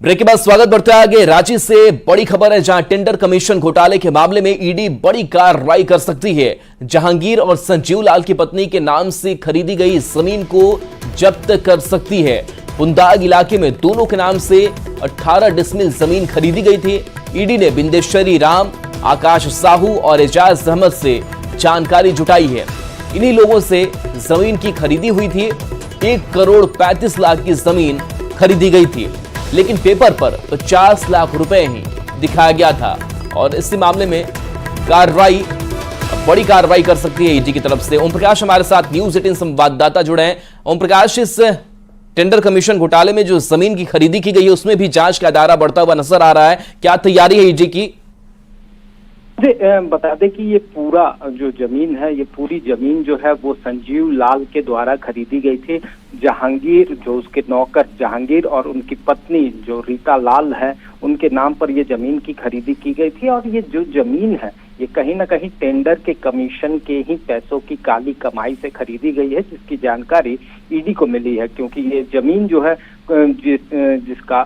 Break के बाद स्वागत बढ़ते आगे। रांची से बड़ी खबर है, जहां टेंडर कमीशन घोटाले के मामले में ईडी बड़ी कार्रवाई कर सकती है। जहांगीर और संजीव लाल की पत्नी के नाम से खरीदी गई जमीन को जब्त कर सकती है। पुंदाग इलाके में दोनों के नाम से 18 डिसमिल जमीन खरीदी गई थी। ईडी ने बिंदेश्वरी राम, आकाश साहू और एजाज अहमद से जानकारी जुटाई है। इन्हीं लोगों से जमीन की खरीदी हुई थी। 1 करोड़ 35 लाख की जमीन खरीदी गई थी, लेकिन पेपर पर 50 लाख रुपए ही दिखाया गया था। और इसी मामले में बड़ी कार्रवाई कर सकती है ईडी की तरफ से। ओम प्रकाश हमारे साथ न्यूज़ 18 संवाददाता जुड़े हैं। ओम प्रकाश, इस टेंडर कमीशन घोटाले में जो जमीन की खरीदी की गई है उसमें भी जांच का दायरा बढ़ता हुआ नजर आ रहा है, क्या तैयारी है ईडी की? बता दें कि ये पूरा जो जमीन है, ये पूरी जमीन जो है वो संजीव लाल के द्वारा खरीदी गई थी। जहांगीर, जो उसके नौकर जहांगीर और उनकी पत्नी जो रीता लाल है, उनके नाम पर ये जमीन की खरीदी की गई थी। और ये जो जमीन है ये कहीं ना कहीं टेंडर के कमीशन के ही पैसों की काली कमाई से खरीदी गई है, जिसकी जानकारी ईडी को मिली है। क्योंकि ये जमीन जो है जिसका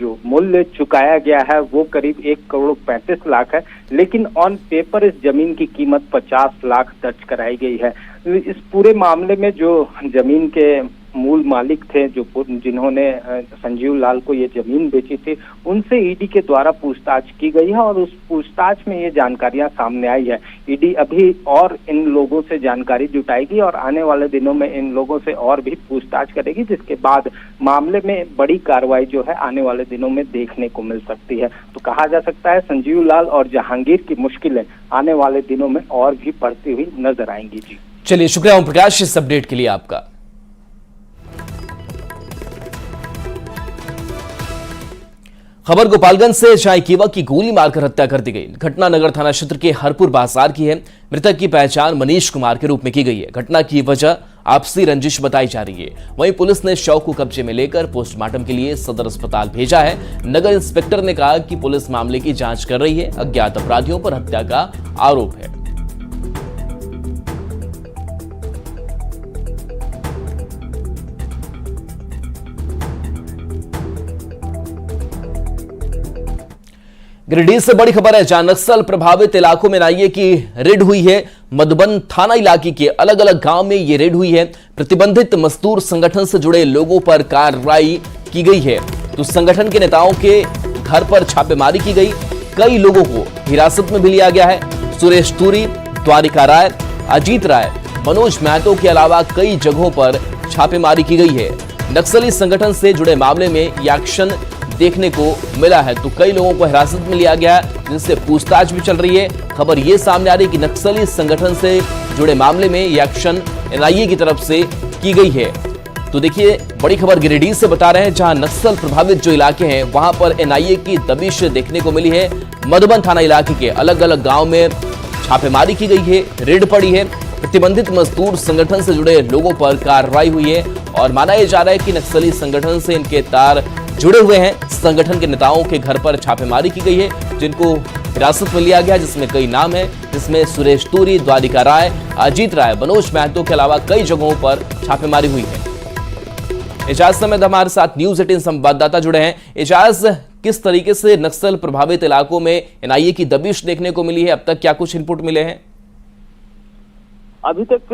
जो मूल्य चुकाया गया है वो करीब 1 करोड़ 35 लाख है, लेकिन ऑन पेपर इस जमीन की कीमत 50 लाख दर्ज कराई गई है। इस पूरे मामले में जो जमीन के मूल मालिक थे, जो जिन्होंने संजीव लाल को ये जमीन बेची थी, उनसे ईडी के द्वारा पूछताछ की गई है। और उस पूछताछ में ये जानकारियां सामने आई है। ईडी अभी और इन लोगों से जानकारी जुटाएगी और आने वाले दिनों में इन लोगों से और भी पूछताछ करेगी, जिसके बाद मामले में बड़ी कार्रवाई जो है आने वाले दिनों में देखने को मिल सकती है। तो कहा जा सकता है संजीव लाल और जहांगीर की मुश्किलें आने वाले दिनों में और भी बढ़ती हुई नजर आएंगी। जी चलिए, शुक्रिया ओम प्रकाश इस अपडेट के लिए आपका। खबर गोपालगंज से, जहां एक युवक की गोली मारकर हत्या कर दी गई। घटना नगर थाना क्षेत्र के हरपुर बाजार की है। मृतक की पहचान मनीष कुमार के रूप में की गई है। घटना की वजह आपसी रंजिश बताई जा रही है। वहीं पुलिस ने शव को कब्जे में लेकर पोस्टमार्टम के लिए सदर अस्पताल भेजा है। नगर इंस्पेक्टर ने कहा कि पुलिस मामले की जांच कर रही है। अज्ञात अपराधियों पर हत्या का आरोप है। गिरिडीह से बड़ी खबर है, जहां नक्सल प्रभावित इलाकों में एनआईए की रेड हुई है। मधुबन थाना इलाके के अलग अलग गांव में यह रेड हुई है। प्रतिबंधित मजदूर संगठन से जुड़े लोगों पर कार्रवाई की गई है। तो संगठन के नेताओं के घर पर छापेमारी की गई। कई लोगों को हिरासत में भी लिया गया है। सुरेश तूरी, द्वारिका राय, अजीत राय, मनोज महतो के अलावा कई जगहों पर छापेमारी की गई है। नक्सली संगठन से जुड़े मामले में यह एक्शन देखने को मिला है। तो कई लोगों को हिरासत में लिया गया है, जिनसे पूछताछ भी चल रही है। खबर यह सामने आ रही है कि नक्सली संगठन से जुड़े मामले में यह एक्शन एनआईए की तरफ से की गई है। तो देखिए, बड़ी खबर गिरिडीह से बता रहे हैं, जहां नक्सल प्रभावित जो इलाके हैं वहां पर एनआईए की दबिश देखने को मिली है। मधुबन थाना इलाके के अलग अलग गांव में छापेमारी की गई है, रेड पड़ी है। प्रतिबंधित मजदूर संगठन से जुड़े लोगों पर कार्रवाई हुई है और माना यह जा रहा है कि नक्सली संगठन से इनके तार जुड़े हुए हैं। संगठन के नेताओं के घर पर छापेमारी की गई है, जिनको हिरासत में लिया गया, जिसमें कई नाम हैं, जिसमें सुरेश तूरी, द्वारिका राय, अजीत राय, मनोज महतो के अलावा कई जगहों पर छापेमारी हुई है। एजाज समेत हमारे साथ न्यूज़ 18 संवाददाता जुड़े हैं। एजाज, किस तरीके से नक्सल प्रभावित इलाकों में एनआईए की दबिश देखने को मिली है? अब तक क्या कुछ इनपुट मिले हैं? अभी तक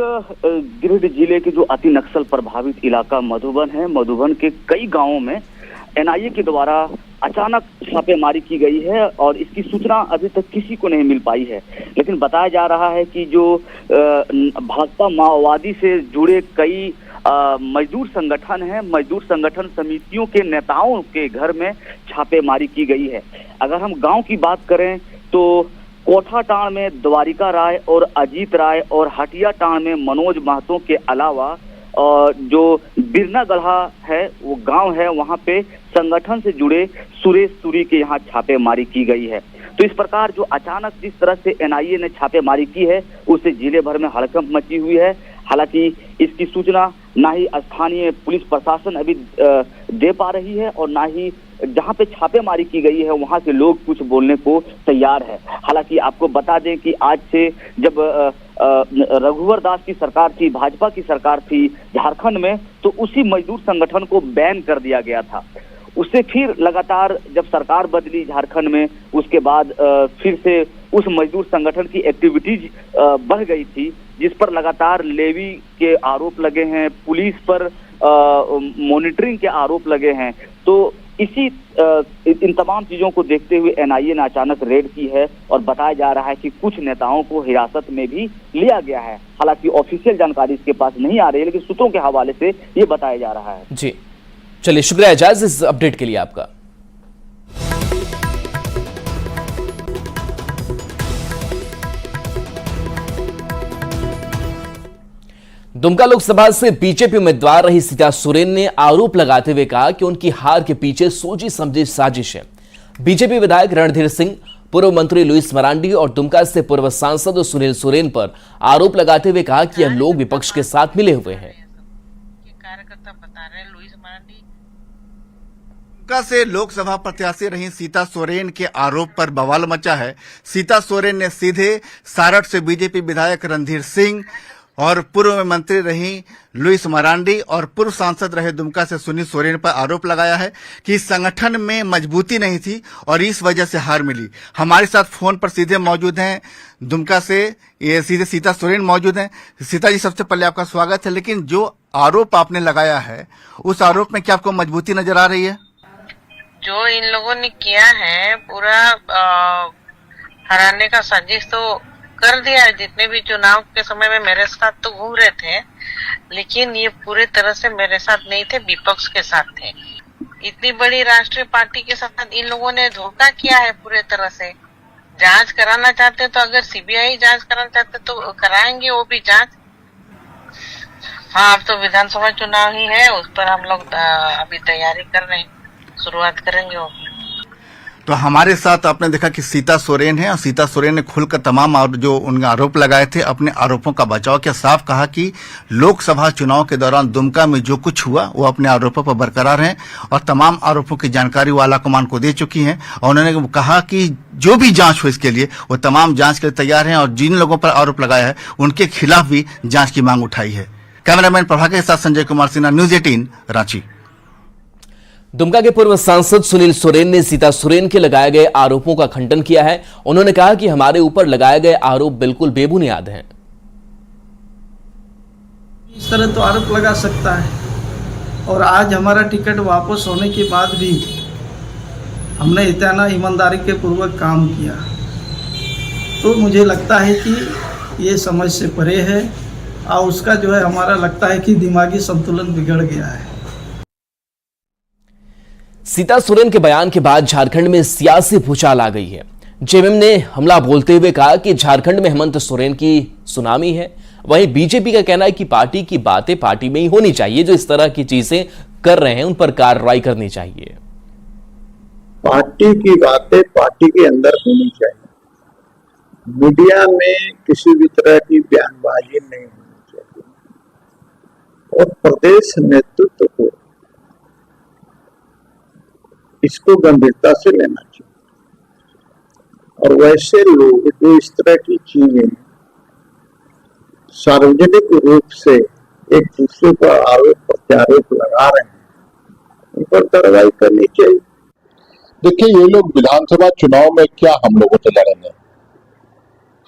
गिरिडीह जिले के जो अति नक्सल प्रभावित इलाका मधुबन है, मधुबन के कई गांवों में एनआईए के द्वारा अचानक छापेमारी की गई है और इसकी सूचना अभी तक किसी को नहीं मिल पाई है। लेकिन बताया जा रहा है कि जो भाजपा माओवादी से जुड़े कई मजदूर संगठन हैं, मजदूर संगठन समितियों के नेताओं के घर में छापेमारी की गई है। अगर हम गांव की बात करें तो कोठाटाण में द्वारिका राय और अजीत राय और हटिया टाण में मनोज महतो के अलावा जो बिरना गढ़ा है वो गांव है, वहां पे संगठन से जुड़े सुरेश तूरी के यहाँ छापेमारी की गई है। तो इस प्रकार जो अचानक जिस तरह से एनआईए ने छापेमारी की है उससे जिले भर में हड़कंप मची हुई है। हालांकि इसकी सूचना ना ही स्थानीय पुलिस प्रशासन अभी दे पा रही है और ना ही जहां पे छापेमारी की गई है वहां के लोग कुछ बोलने को तैयार है। हालांकि आपको बता दें कि आज से जब रघुवर दास की सरकार थी, भाजपा की सरकार थी झारखंड में, तो उसी मजदूर संगठन को बैन कर दिया गया था। उससे फिर लगातार जब सरकार बदली झारखंड में, उसके बाद फिर से उस मजदूर संगठन की एक्टिविटीज बढ़ गई थी, जिस पर लगातार लेवी के आरोप लगे हैं, पुलिस पर मॉनिटरिंग के आरोप लगे हैं। तो इन तमाम चीजों को देखते हुए एनआईए ने अचानक रेड की है और बताया जा रहा है कि कुछ नेताओं को हिरासत में भी लिया गया है। हालांकि ऑफिशियल जानकारी इसके पास नहीं आ रही है, लेकिन सूत्रों के हवाले से ये बताया जा रहा है। जी चलिए, शुक्रिया एजाज इस अपडेट के लिए आपका। दुमका लोकसभा से बीजेपी उम्मीदवार रही सीता सोरेन ने आरोप लगाते हुए कहा कि उनकी हार के पीछे सोची समझी साजिश है। बीजेपी विधायक रणधीर सिंह, पूर्व मंत्री लुइस मरांडी और दुमका से पूर्व सांसद सुनील सोरेन पर आरोप लगाते हुए कहा कि यह लोग विपक्ष के साथ मिले हुए हैं। कार्यकर्ता बता रहे हैं लुइस मरांडी दुमका से लोकसभा प्रत्याशी रही सीता सोरेन के आरोप पर बवाल मचा है। सीता सोरेन ने सीधे सारठ से बीजेपी विधायक रणधीर सिंह और पूर्व मंत्री रही लुइस मरांडी और पूर्व सांसद रहे दुमका से सुनील सोरेन पर आरोप लगाया है कि संगठन में मजबूती नहीं थी और इस वजह से हार मिली। हमारे साथ फोन पर सीधे मौजूद हैं दुमका से ये सीधे सीता सोरेन मौजूद हैं। सीता जी, सबसे पहले आपका स्वागत है। लेकिन जो आरोप आपने लगाया है, उस आरोप में क्या आपको मजबूती नजर आ रही है? जो इन लोगों ने किया है पूरा हराने का साजिश तो कर दिया है। जितने भी चुनाव के समय में मेरे साथ तो घूम रहे थे, लेकिन ये पूरे तरह से मेरे साथ नहीं थे, विपक्ष के साथ थे। इतनी बड़ी राष्ट्रीय पार्टी के साथ इन लोगों ने धोखा किया है पूरे तरह से। जांच कराना चाहते तो अगर सीबीआई जांच कराना चाहते तो कराएंगे वो भी जांच। हाँ, अब तो विधानसभा चुनाव ही है, उस पर हम लोग अभी तैयारी कर रहे हैं, शुरुआत करेंगे वो। तो हमारे साथ आपने देखा कि सीता सोरेन है और सीता सोरेन ने खुलकर तमाम जो उनके आरोप लगाए थे अपने आरोपों का बचाव किया। साफ कहा कि लोकसभा चुनाव के दौरान दुमका में जो कुछ हुआ वो अपने आरोपों पर बरकरार हैं और तमाम आरोपों की जानकारी वो आला कमान को दे चुकी हैं। और उन्होंने कहा कि जो भी जांच हो इसके लिए वो तमाम जांच के लिए तैयार हैं और जिन लोगों पर आरोप लगाया है उनके खिलाफ भी जांच की मांग उठाई है। कैमरामैन प्रभाकर के साथ संजय कुमार सिन्हा, न्यूज 18 रांची। दुमका के पूर्व सांसद सुनील सोरेन ने सीता सोरेन के लगाए गए आरोपों का खंडन किया है। उन्होंने कहा कि हमारे ऊपर लगाए गए आरोप बिल्कुल बेबुनियाद हैं। इस तरह तो आरोप लगा सकता है और आज हमारा टिकट वापस होने के बाद भी हमने इतना ईमानदारी के पूर्वक काम किया, तो मुझे लगता है कि ये समझ से परे है और उसका जो है हमारा लगता है कि दिमागी संतुलन बिगड़ गया है। सीता सोरेन के बयान के बाद झारखंड में सियासी भूचाल आ गई है। जेएमएम ने हमला बोलते हुए कहा कि झारखंड में हेमंत सोरेन की सुनामी है। वहीं बीजेपी का कहना है कि पार्टी की बातें पार्टी में ही होनी चाहिए, जो इस तरह की चीजें कर रहे हैं उन पर कार्रवाई करनी चाहिए। पार्टी की बातें पार्टी के अंदर होनी चाहिए, मीडिया में किसी भी तरह की बयानबाजी नहीं होनी चाहिए और प्रदेश नेतृत्व को इसको गंभीरता से लेना चाहिए। और वैसे लोग जो इस तरह की चीजें सार्वजनिक रूप से एक दूसरे पर आरोप प्रत्यारोप लगा रहे हैं, उन पर कार्रवाई करनी चाहिए। देखिए, ये लोग विधानसभा चुनाव में क्या हम लोगों से लड़ेंगे?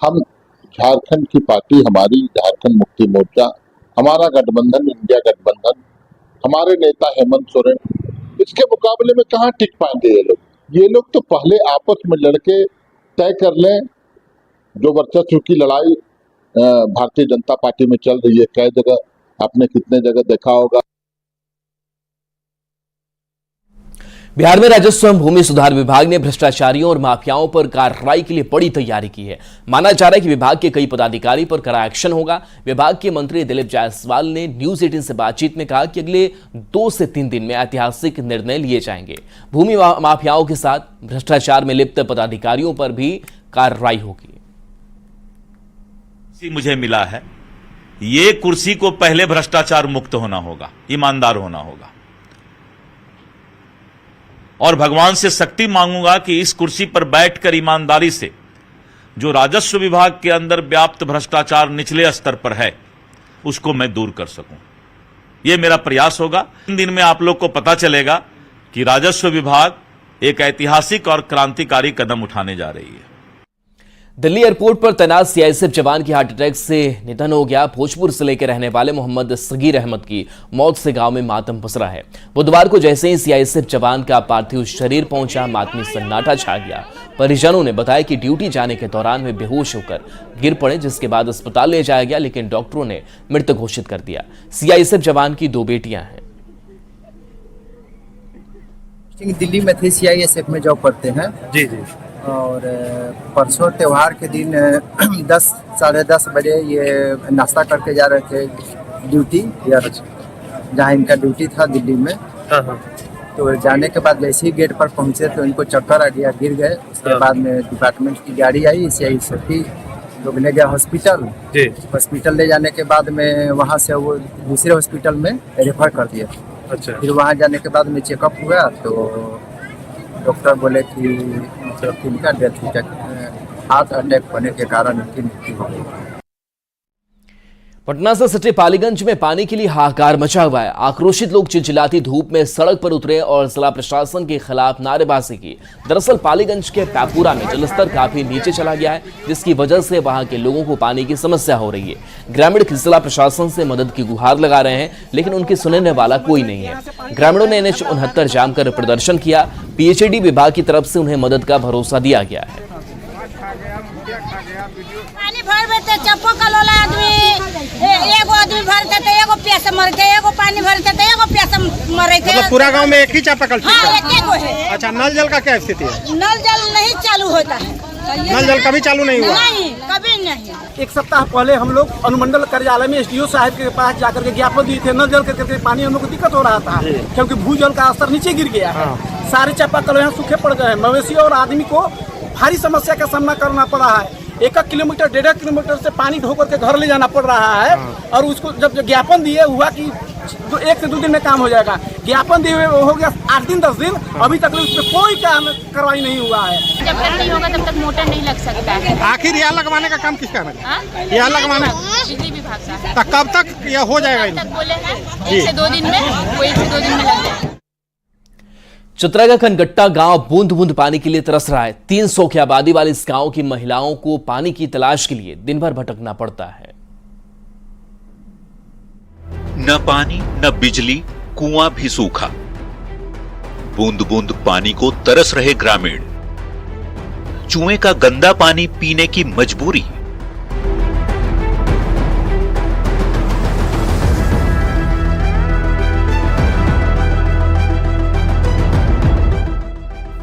हम झारखंड की पार्टी, हमारी झारखंड मुक्ति मोर्चा, हमारा गठबंधन इंडिया गठबंधन, हमारे नेता हेमंत सोरेन, इसके मुकाबले में कहाँ टिक पाएंगे ये लोग? ये लोग तो पहले आपस में लड़के तय कर लें। जो वर्चस्व की लड़ाई भारतीय जनता पार्टी में चल रही है, कई जगह आपने कितने जगह देखा होगा। बिहार में राजस्व एवं भूमि सुधार विभाग ने भ्रष्टाचारियों और माफियाओं पर कार्रवाई के लिए बड़ी तैयारी की है। माना जा रहा है कि विभाग के कई पदाधिकारी पर कड़ा एक्शन होगा। विभाग के मंत्री दिलीप जायसवाल ने न्यूज 18 से बातचीत में कहा कि अगले 2 से 3 दिन में ऐतिहासिक निर्णय लिए जाएंगे। भूमि माफियाओं के साथ भ्रष्टाचार में लिप्त पदाधिकारियों पर भी कार्रवाई होगी। मुझे मिला है, ये कुर्सी को पहले भ्रष्टाचार मुक्त होना होगा, ईमानदार होना होगा। और भगवान से शक्ति मांगूंगा कि इस कुर्सी पर बैठकर ईमानदारी से जो राजस्व विभाग के अंदर व्याप्त भ्रष्टाचार निचले स्तर पर है उसको मैं दूर कर सकूं। यह मेरा प्रयास होगा। 3 दिन में आप लोग को पता चलेगा कि राजस्व विभाग एक ऐतिहासिक और क्रांतिकारी कदम उठाने जा रही है। दिल्ली एयरपोर्ट पर तैनात सीआईएसएफ जवान की हार्ट अटैक से निधन हो गया। भोजपुर जिले के रहने वाले मोहम्मद सगीर अहमद की मौत से गांव में मातम पसरा है। बुधवार को जैसे ही सीआईएसएफ जवान का पार्थिव शरीर पहुंचा, मातमी सन्नाटा छा गया। परिजनों ने बताया कि ड्यूटी जाने के दौरान वे बेहोश होकर गिर पड़े, जिसके बाद अस्पताल ले जाया गया, लेकिन डॉक्टरों ने मृत घोषित कर दिया। सीआईएसएफ जवान की 2 बेटियां हैं। दिल्ली में थे, सीआईएसएफ में जॉब करते हैं जी। और परसों त्यौहार के दिन 10 साढ़े 10 बजे ये नाश्ता करके जा रहे थे ड्यूटी, जहाँ इनका ड्यूटी था दिल्ली में। तो जाने के बाद जैसे ही गेट पर पहुंचे तो इनको चक्कर आ गया, गिर गए। उसके बाद में डिपार्टमेंट की गाड़ी आई, सीआईएसएफ की लोग ले गया हॉस्पिटल। हॉस्पिटल ले जाने के बाद में वहाँ से वो दूसरे हॉस्पिटल में रेफर कर दिया। अच्छा। फिर वहाँ जाने के बाद में चेकअप हुआ तो डॉक्टर बोले कि मतलब इनका डेथ हार्ट अटैक होने के कारण इनकी मृत्यु हो गई। पटना से सटे पालीगंज में पानी के लिए हाहाकार मचा हुआ है। आक्रोशित लोग चिलचिलाती धूप में सड़क पर उतरे और जिला प्रशासन के खिलाफ नारेबाजी की। दरअसल पालीगंज के पैपुरा में जलस्तर काफी नीचे चला गया है, जिसकी वजह से वहां के लोगों को पानी की समस्या हो रही है। ग्रामीण जिला प्रशासन से मदद की गुहार लगा रहे हैं, लेकिन उनकी सुनने वाला कोई नहीं है। ग्रामीणों ने NH 69 जाम कर प्रदर्शन किया। PHED विभाग की तरफ से उन्हें मदद का भरोसा दिया गया है। पानी भर देते चप्पो कलोला आदमी, एगो आदमी भरते तो एगो प्यासा मर गए, एगो पानी भरते तो एगो प्यासा मरे थे। मतलब पूरा गांव में एक ही चापाकल? हाँ, एक है। अच्छा, नल जल का क्या स्थिति है? नल जल नहीं चालू होता है। नल जल कभी चालू नहीं हुआ? नहीं, कभी नहीं। 1 सप्ताह पहले हम लोग अनुमंडल कार्यालय में SDO साहब के पास जाकर के ज्ञापन दिए थे। नल जल के पानी हम लोग को दिक्कत हो रहा था, क्योंकि भूजल का स्तर नीचे गिर गया है। सारे चापाकल यहाँ सूखे पड़ गए हैं। मवेशी और आदमी को भारी समस्या का सामना करना पड़ रहा है। 1 किलोमीटर 1.5 किलोमीटर से पानी ढो करके घर ले जाना पड़ रहा है। और उसको जब ज्ञापन दिए हुआ कि 1 से 2 दिन में काम हो जाएगा, ज्ञापन दिए हुए हो गया 8 दिन 10 दिन, अभी तक उस पर कोई काम कार्रवाई नहीं हुआ है। जब तक नहीं होगा तब तक मोटर नहीं लग सकता है। आखिर यहाँ लगवाने का काम किसका है? यहाँ लगवाना बिजली विभाग का। कब तक यह हो जाएगा? तक बोले हैं 1 से 2 दिन में, वो 1 से 2 दिन में लग जाएगा। चतरा का खनगट्टा गांव बूंद बूंद पानी के लिए तरस रहा है। 300 की आबादी वाले इस गांव की महिलाओं को पानी की तलाश के लिए दिन भर भटकना पड़ता है। न पानी न बिजली, कुआं भी सूखा। बूंद बूंद पानी को तरस रहे ग्रामीण। चूहे का गंदा पानी पीने की मजबूरी।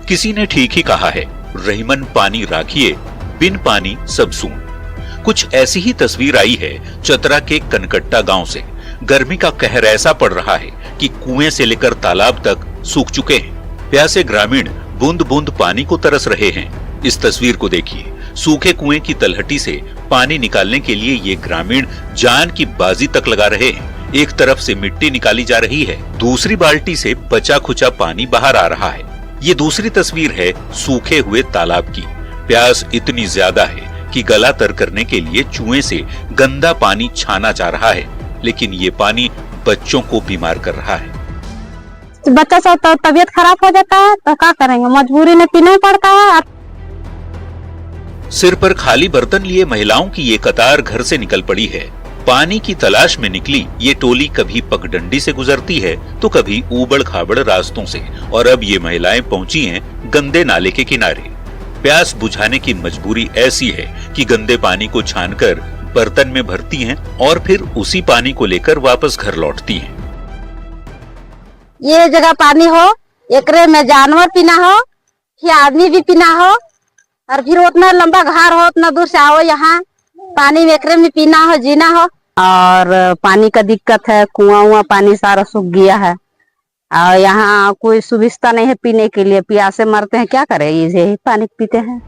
किसी ने ठीक ही कहा है, रहीमन पानी राखिए, बिन पानी सब सून। कुछ ऐसी ही तस्वीर आई है चतरा के कनकट्टा गांव से। गर्मी का कहर ऐसा पड़ रहा है कि कुएं से लेकर तालाब तक सूख चुके हैं। प्यासे ग्रामीण बूंद बूंद पानी को तरस रहे हैं। इस तस्वीर को देखिए। सूखे कुएं की तलहटी से पानी निकालने के लिए ये ग्रामीण जान की बाजी तक लगा रहे हैं। एक तरफ से मिट्टी निकाली जा रही है, दूसरी बाल्टी से बचा खुचा पानी बाहर आ रहा है। ये दूसरी तस्वीर है सूखे हुए तालाब की। प्यास इतनी ज्यादा है कि गला तर करने के लिए चूहे से गंदा पानी छाना जा रहा है, लेकिन ये पानी बच्चों को बीमार कर रहा है। बच्चा सब तो तबीयत खराब हो जाता है, तो क्या करेंगे, मजबूरी में पीना पड़ता है। सिर पर खाली बर्तन लिए महिलाओं की ये कतार घर से निकल पड़ी है। पानी की तलाश में निकली ये टोली कभी पगडंडी से गुजरती है तो कभी ऊबड़ खाबड़ रास्तों से, और अब ये महिलाएं पहुंची हैं गंदे नाले के किनारे। प्यास बुझाने की मजबूरी ऐसी है कि गंदे पानी को छानकर बर्तन में भरती हैं और फिर उसी पानी को लेकर वापस घर लौटती हैं। ये जगह पानी हो, एकरे में जानवर पीना हो या आदमी भी पीना हो, और फिर उतना लंबा घर हो, उतना दूर से आओ यहाँ पानी में एकरे में पीना हो, जीना हो। और पानी का दिक्कत है, कुआं पानी सारा सूख गया है और यहाँ कोई सुविधा नहीं है पीने के लिए। प्यासे मरते हैं, क्या करें, यही पानी पीते हैं।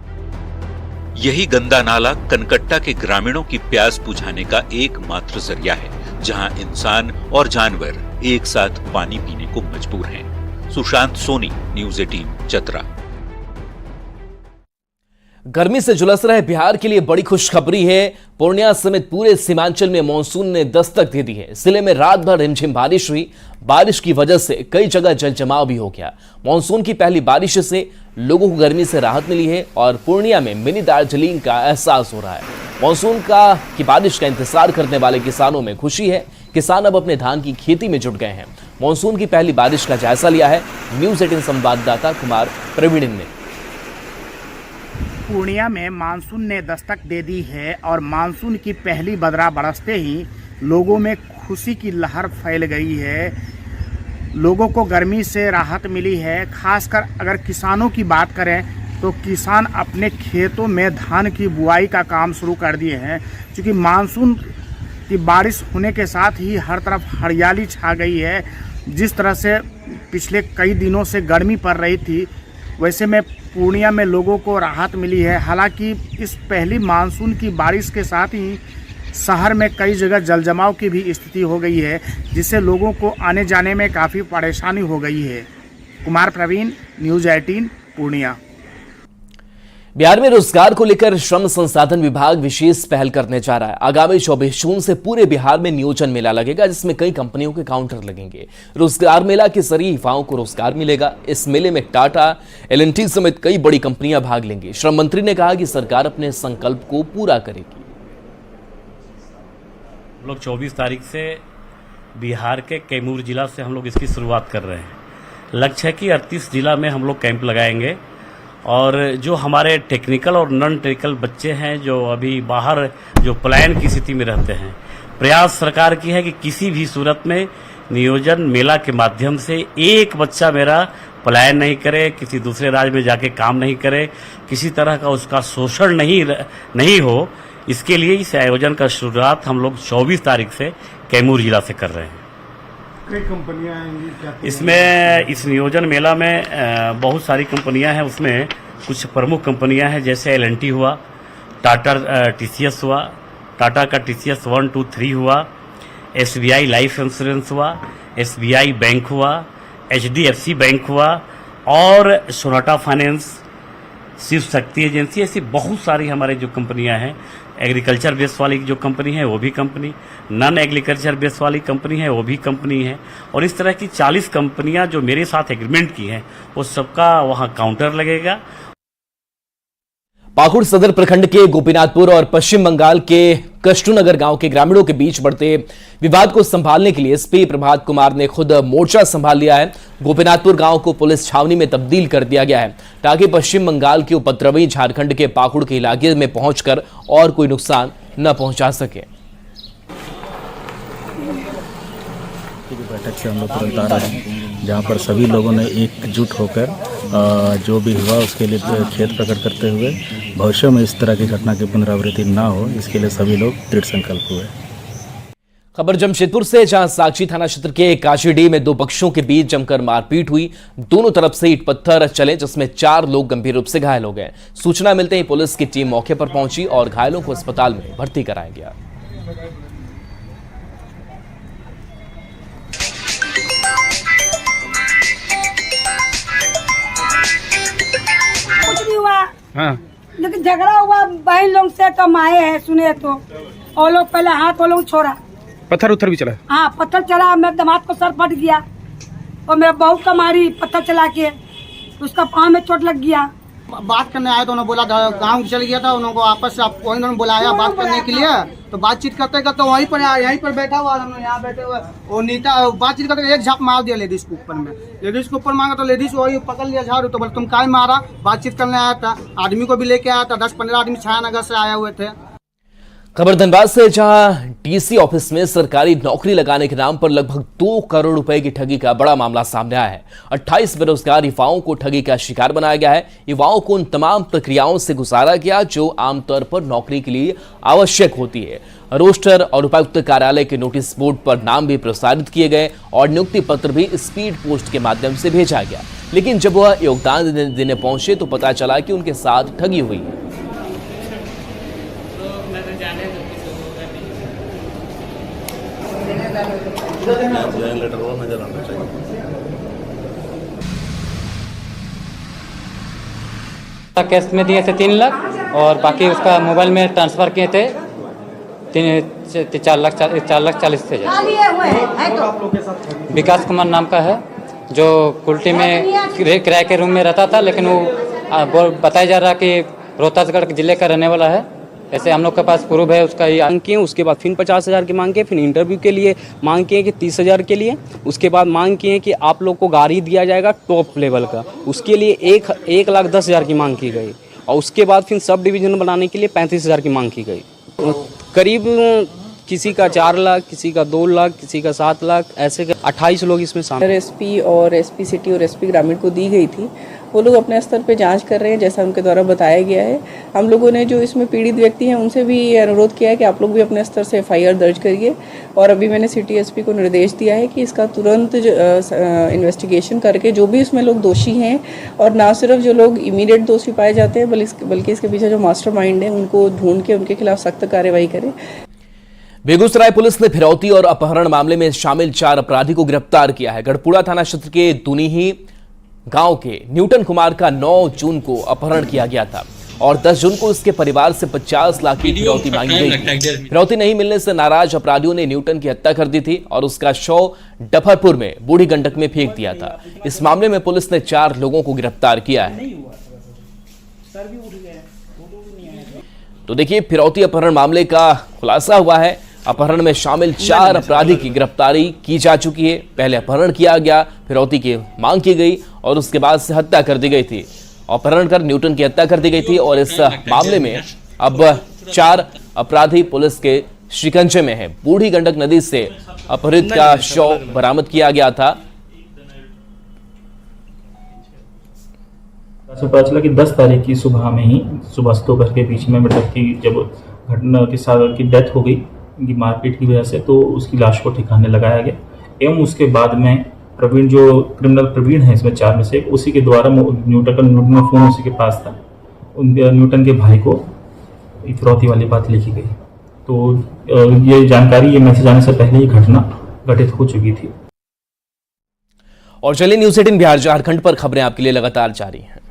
यही गंदा नाला कनकट्टा के ग्रामीणों की प्यास बुझाने का एकमात्र जरिया है, जहां इंसान और जानवर एक साथ पानी पीने को मजबूर हैं। सुशांत सोनी, न्यूज़ 18, चतरा। गर्मी से झुलस रहे बिहार के लिए बड़ी खुशखबरी है। पूर्णिया समेत पूरे सीमांचल में मानसून ने दस्तक दे दी है। जिले में रात भर रिमझिम बारिश हुई। बारिश की वजह से कई जगह जलजमाव भी हो गया। मानसून की पहली बारिश से लोगों को गर्मी से राहत मिली है और पूर्णिया में मिनी दार्जिलिंग का एहसास हो रहा है। मानसून की बारिश का इंतजार करने वाले किसानों में खुशी है। किसान अब अपने धान की खेती में जुट गए हैं। मानसून की पहली बारिश का जायजा लिया है न्यूज 18 संवाददाता कुमार प्रवीण ने। पूर्णिया में मानसून ने दस्तक दे दी है और मानसून की पहली बदरा बरसते ही लोगों में खुशी की लहर फैल गई है। लोगों को गर्मी से राहत मिली है। खासकर अगर किसानों की बात करें तो किसान अपने खेतों में धान की बुआई का काम शुरू कर दिए हैं। क्योंकि मानसून की बारिश होने के साथ ही हर तरफ हरियाली छा गई है। जिस तरह से पिछले कई दिनों से गर्मी पड़ रही थी, वैसे में पूर्णिया में लोगों को राहत मिली है। हालांकि इस पहली मानसून की बारिश के साथ ही शहर में कई जगह जलजमाव की भी स्थिति हो गई है, जिससे लोगों को आने जाने में काफ़ी परेशानी हो गई है। कुमार प्रवीण, न्यूज 18 पूर्णिया। बिहार में रोजगार को लेकर श्रम संसाधन विभाग विशेष पहल करने जा रहा है। आगामी 24 जून से पूरे बिहार में नियोजन मेला लगेगा, जिसमें कई कंपनियों के काउंटर लगेंगे। रोजगार मेला के जरिए युवाओं को रोजगार मिलेगा। इस मेले में टाटा, एल&टी समेत कई बड़ी कंपनियां भाग लेंगी। श्रम मंत्री ने कहा कि सरकार अपने संकल्प को पूरा करेगी। हम लोग 24 तारीख से बिहार के कैमूर जिला से हम लोग इसकी शुरुआत कर रहे हैं। लक्ष्य है कि 38 जिला में हम लोग कैंप लगाएंगे और जो हमारे टेक्निकल और नॉन टेक्निकल बच्चे हैं जो अभी बाहर जो पलायन की स्थिति में रहते हैं, प्रयास सरकार की है कि किसी भी सूरत में नियोजन मेला के माध्यम से एक बच्चा मेरा पलायन नहीं करे, किसी दूसरे राज्य में जाके काम नहीं करे, किसी तरह का उसका शोषण नहीं हो। इसके लिए इस आयोजन का शुरुआत हम लोग 24 तारीख से कैमूर जिला से कर रहे हैं। कई कंपनियां आएंगी इसमें। इस नियोजन मेला में बहुत सारी कंपनियां हैं। उसमें कुछ प्रमुख कंपनियां हैं, जैसे एल&टी हुआ, टाटा TCS हुआ, टाटा का TCS 1, 2, 3 हुआ, SBI लाइफ इंश्योरेंस हुआ, SBI बैंक हुआ, HDFC बैंक हुआ और Sonata finance, Shiv Shakti agency, ऐसी बहुत सारी हमारे जो कंपनियां हैं। एग्रीकल्चर बेस वाली जो कंपनी है वो भी कंपनी, नॉन एग्रीकल्चर बेस वाली कंपनी है वो भी कंपनी है, और इस तरह की 40 कंपनियां जो मेरे साथ एग्रीमेंट की हैं वो सबका वहां काउंटर लगेगा। पाकुड़ सदर प्रखंड के गोपीनाथपुर और पश्चिम बंगाल के कष्टुनगर गांव के ग्रामीणों के बीच बढ़ते विवाद को संभालने के लिए एसपी प्रभात कुमार ने खुद मोर्चा संभाल लिया है। गोपीनाथपुर गांव को पुलिस छावनी में तब्दील कर दिया गया है, ताकि पश्चिम बंगाल के उपद्रवी झारखंड के पाकुड़ के इलाके में पहुंचकर और कोई नुकसान न पहुंचा सके। बैठक से हम लोग तुरंत आ रहे हैं, जहाँ पर सभी लोगों ने एकजुट होकर जो भी हुआ उसके लिए खेद प्रकट करते हुए भविष्य में इस तरह की घटना की पुनरावृत्ति ना हो, इसके लिए सभी लोग दृढ़ संकल्प हुए। खबर जमशेदपुर से, जहां साक्षी थाना क्षेत्र के काशीडीह में दो पक्षों के बीच जमकर मारपीट हुई। दोनों तरफ से ईंट पत्थर चले, जिसमें 4 लोग गंभीर रूप से घायल हो गए। सूचना मिलते ही पुलिस की टीम मौके पर पहुंची और घायलों को अस्पताल में भर्ती कराया गया। हाँ। लेकिन झगड़ा हुआ बहन लोग से कमाए हैं, सुने तो और लोग पहले हाथ वो लोग छोड़ा, पत्थर उत्थर भी चला। हाँ, पत्थर चला, मेरे दामाद को सर फट गया और मेरा बहू का मारी पत्थर चला के, उसका पाँव में चोट लग गया। बात करने आए तो उन्होंने बोला गांव चल गया था, उन्होंने आपस में उन्होंने बुलाया बात करने के लिए। तो बातचीत करते करते वहीं पर बैठा हुआ, हम लोग यहाँ बैठे हुए, वो नीता बातचीत करते एक झाप मार दिया लेडीज के ऊपर में। लेडीज के ऊपर मांगा तो लेडीज वही पकड़ लिया झाड़ू, तो बोले तुम काय मारा। बातचीत करने आया था, आदमी को भी लेके आया था, 10-15 आदमी छायानगर से आए हुए थे। खबर धनबाद से, जहां टीसी ऑफिस में सरकारी नौकरी लगाने के नाम पर लगभग 2 करोड़ रुपए की ठगी का बड़ा मामला सामने आया है। 28 बेरोजगार युवाओं को ठगी का शिकार बनाया गया है। युवाओं को उन तमाम प्रक्रियाओं से गुजारा गया जो आमतौर पर नौकरी के लिए आवश्यक होती है। रोस्टर और उपायुक्त कार्यालय के नोटिस बोर्ड पर नाम भी प्रसारित किए गए और नियुक्ति पत्र भी स्पीड पोस्ट के माध्यम से भेजा गया। लेकिन जब वह योगदान देने पहुंचे तो पता चला कि उनके साथ ठगी हुई है। कैश में दिए थे 3 लाख और बाकी उसका मोबाइल में ट्रांसफर किए थे 4 लाख 40 थे। विकास कुमार नाम का है जो कुल्टी में किराए के रूम में रहता था, लेकिन वो बताया जा रहा कि रोहतासगढ़ जिले का रहने वाला है। ऐसे हम लोग के पास प्रूफ है उसका। ये मांग किए, उसके बाद फिर 50,000 की मांग किए, फिर इंटरव्यू के लिए मांग किए कि 30,000 के लिए। उसके बाद मांग किए कि आप लोग को गाड़ी दिया जाएगा टॉप लेवल का, उसके लिए 1,10,000 की मांग की गई। और उसके बाद फिर सब डिवीजन बनाने के लिए 35,000 की मांग की गई। करीब किसी का 4 लाख, किसी का 2 लाख, किसी का 7 लाख, ऐसे 28 लोग इसमें शामिल। एसपी और एसपी सिटी और एसपी ग्रामीण को दी गई थी, वो लोग अपने स्तर पे जांच कर रहे हैं जैसा उनके द्वारा बताया गया है। हम लोगों ने जो इसमें पीड़ित व्यक्ति हैं उनसे भी अनुरोध किया है कि आप लोग भी अपने स्तर से FIR दर्ज करिए। और अभी मैंने सिटी एसपी को निर्देश दिया है कि इसका तुरंत इन्वेस्टिगेशन करके जो भी इसमें लोग दोषी हैं, और ना सिर्फ जो लोग इमीडिएट दोषी पाए जाते हैं बल्कि इसके पीछे जो मास्टरमाइंड है उनको ढूंढ के उनके खिलाफ सख्त कार्रवाई करें। बेगूसराय पुलिस ने फिरौती और अपहरण मामले में शामिल 4 अपराधी को गिरफ्तार किया है। गढ़पुड़ा थाना क्षेत्र के दुनीही गांव के न्यूटन कुमार का 9 जून को अपहरण किया गया था और 10 जून को इसके परिवार से 50 लाख की फिरौती मांगी गई थी। फिरौती नहीं मिलने से नाराज अपराधियों ने न्यूटन की हत्या कर दी थी और उसका शव डफरपुर में बूढ़ी गंडक में फेंक दिया था। इस मामले में पुलिस ने 4 लोगों को गिरफ्तार किया है। तो देखिए, फिरौती अपहरण मामले का खुलासा हुआ है। अपहरण में शामिल 4 अपराधी की गिरफ्तारी की जा चुकी है। पहले अपहरण किया गया, फिरौती की मांग की गई और उसके बाद से हत्या कर दी गई थी। अपहरण कर न्यूटन की हत्या कर दी गई थी और इस मामले में अब 4 अपराधी पुलिस के शिकंजे में है। बूढ़ी गंडक नदी से अपहृत का शव बरामद किया गया था। पता चला कि 10 तारीख की सुबह में ही सुबह दोपहर के बीच में मृतक की जब घटना के साथ की डेथ हो गई की मारपीट की वजह से, तो उसकी लाश को ठिकाने लगाया गया एवं उसके बाद में प्रवीण, जो क्रिमिनल प्रवीण है इसमें 4 में से, उसी के द्वारा न्यूटन का फोन उसी के पास था, न्यूटन के भाई को फिरौती वाली बात लिखी गई। तो ये जानकारी, ये मैसेज आने से पहले ये घटना घटित हो चुकी थी। और चलिए, न्यूज़ 18 बिहार झारखंड पर खबरें आपके लिए लगातार जारी हैं।